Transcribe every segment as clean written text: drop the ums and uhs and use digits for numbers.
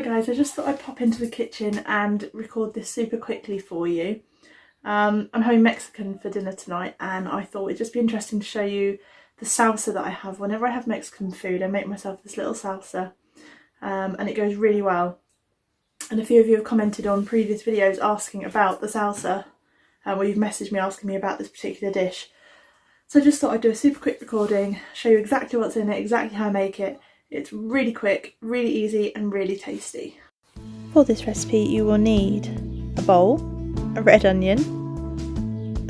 guys, I just thought I'd pop into the kitchen and record this super quickly for you. I'm having Mexican for dinner tonight, and I thought it'd just be interesting to show you the salsa that I have. Whenever I have Mexican food, I make myself this little salsa, and it goes really well. And a few of you have commented on previous videos asking about the salsa, where you've messaged me asking me about this particular dish. So I just thought I'd do a super quick recording, show you exactly what's in it, exactly how I make it. It's really quick, really easy and really tasty. For this recipe you will need a bowl, a red onion,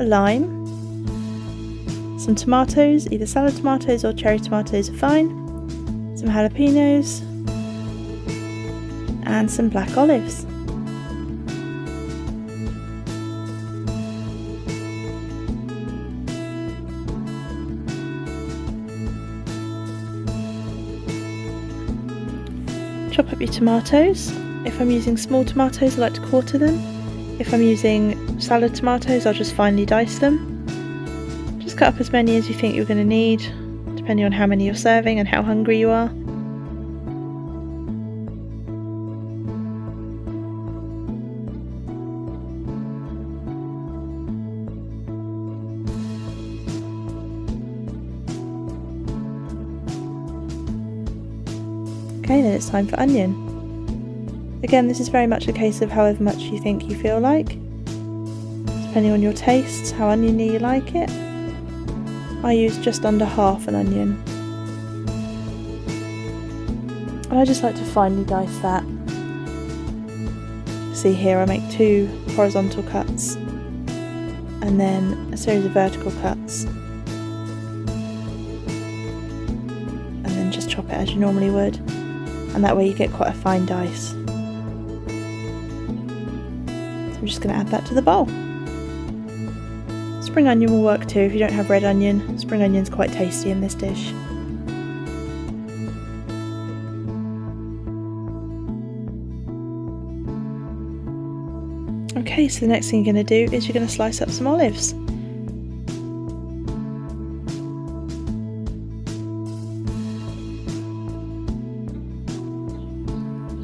a lime, some tomatoes, either salad tomatoes or cherry tomatoes are fine, some jalapenos and some black olives. Chop up your tomatoes. If I'm using small tomatoes, I like to quarter them. If I'm using salad tomatoes, I'll just finely dice them. Just cut up as many as you think you're going to need, depending on how many you're serving and how hungry you are. Okay, then it's time for onion. Again, this is very much a case of however much you think you feel like, depending on your tastes, how oniony you like it. I use just under half an onion. And I just like to finely dice that. See here, I make 2 horizontal cuts and then a series of vertical cuts. And then just chop it as you normally would. And that way you get quite a fine dice. So I'm just going to add that to the bowl. Spring onion will work too if you don't have red onion. Spring onion's quite tasty in this dish. Okay, so the next thing you're going to do is you're going to slice up some olives.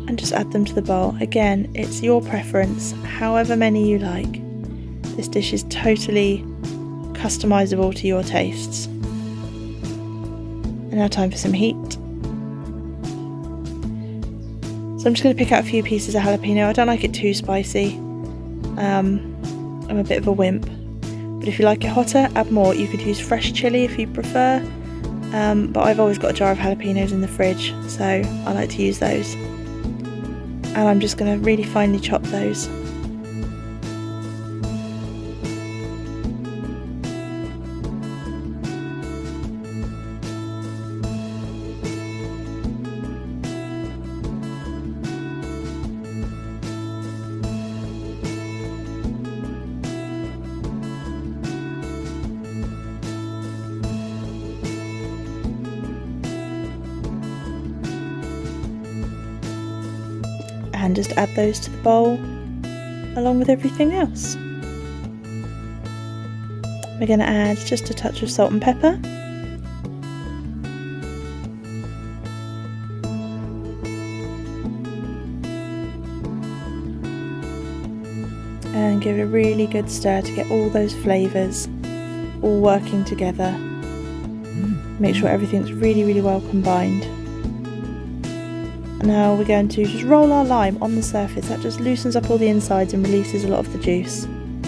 And just add them to the bowl. Again, it's your preference, however many you like. This dish is totally customizable to your tastes. And now time for some heat. So I'm just going to pick out a few pieces of jalapeno. I don't like it too spicy. I'm a bit of a wimp. But if you like it hotter, add more. You could use fresh chilli if you prefer. But I've always got a jar of jalapenos in the fridge, so I like to use those. And I'm just going to really finely chop those. And just add those to the bowl along with everything else. We're going to add just a touch of salt and pepper, and give it a really good stir to get all those flavours all working together. Make sure everything's really well combined. Now we're going to just roll our lime on the surface. That just loosens up all the insides and releases a lot of the juice. And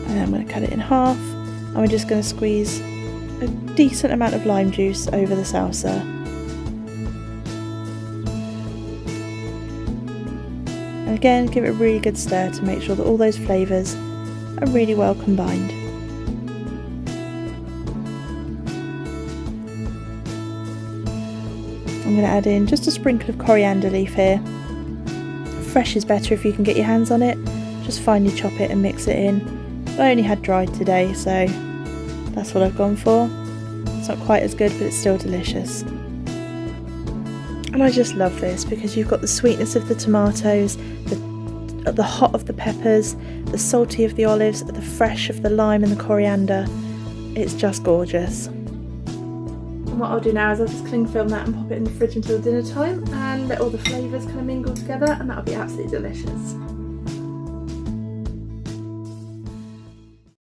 then I'm going to cut it in half, and we're just going to squeeze a decent amount of lime juice over the salsa. And again, give it a really good stir to make sure that all those flavours are really well combined. I'm going to add in just a sprinkle of coriander leaf here. Fresh is better if you can get your hands on it. Just finely chop it and mix it in. I only had dried today, so that's what I've gone for. It's not quite as good, but it's still delicious. And I just love this because you've got the sweetness of the tomatoes, the hot of the peppers, the salty of the olives, the fresh of the lime and the coriander. It's just gorgeous. And what I'll do now is I'll just cling film that and pop it in the fridge until dinner time and let all the flavours kind of mingle together, and that'll be absolutely delicious.